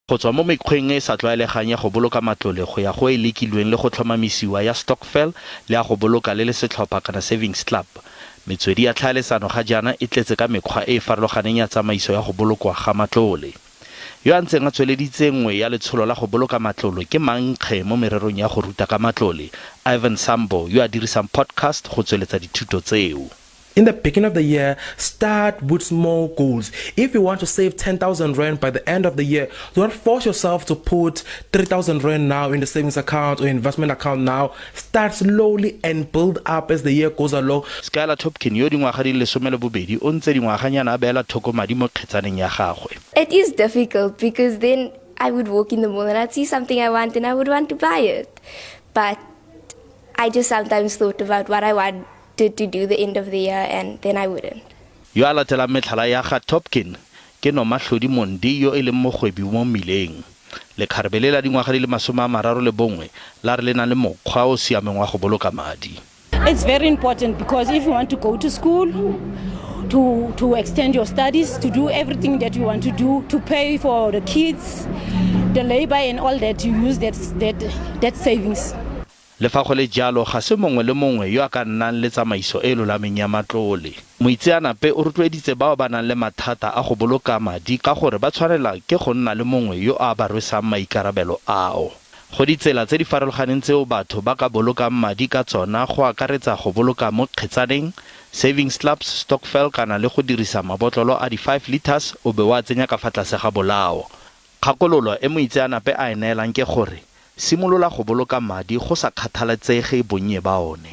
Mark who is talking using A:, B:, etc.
A: Go tswa mo mekgweng e sa tlwaelegang ya go boloka matlole go ya go e lekilweng le go tlhomamisiwa ya stokvel le ya go boloka le setlhopha kana savings club. Metswedi ya tlhaeletsano ga jaana e tletse ka mekgwa e e farologaneng ya tsamaiso ya go bolokwa ga matlole. Yo a ntseng a tsweleditse nngwe ya letsholo la go boloka matlole ke mankge mo mererong ya go ruta ka matlole, Ivan Sambo, yo a dirisang podcast go tsweletsa dithuto tseo.
B: In the beginning of the year, start with small goals. If you want to save 10,000 Rand by the end of the year, do not force yourself to put 3,000 Rand now in the savings account or investment account now. Start slowly and build up as the year goes along.
A: Skylar Topkin yo dingwaga di lesome le bobedi o ntse dingwaganyana a beela thoko madi mo kgetsaneng ya gagwe.
C: It is difficult because then I would walk in the mall and I'd see something I want and I would want to buy it. But I just sometimes thought about what I want to do the end of the year and then I wouldn't.
A: Yo a latela metlhala ya ga Topkin ke no Mahlodi Mondi yo e leng mogwebi mo mmileng. Le kgarbele la dingwaga di le 31 la re le na le mokgwa o siameng wa go boloka madi.
D: It's very important because if you want to go to school, to extend your studies, to do everything that you want to do, to pay for the kids, the labor and all that, you use that savings.
A: Le fa go le jalo ga se mongwe le mongwe yo a ka nnang le tsamaiso e lolameng ya matlole. Moitseanape o rotloeditse bao ba nang le mathata a go boloka madi ka gore ba tshwanela ke go nna le mongwe yo a ba rwesang maikarabelo ao. Go ditsela tse di farologaneng tseo batho ba ka bolokang madi ka tsona go akaretsa go boloka mo kgetsaneng, savings clubs, stokvel kana le go dirisa mabotlolo a di 5 liters o be wa tsenya ka fa tlase ga bolao. Kgakololo e moitseanape a eneelang ke gore simolola go boloka madi go sa kgathaletsege bonnye ba one.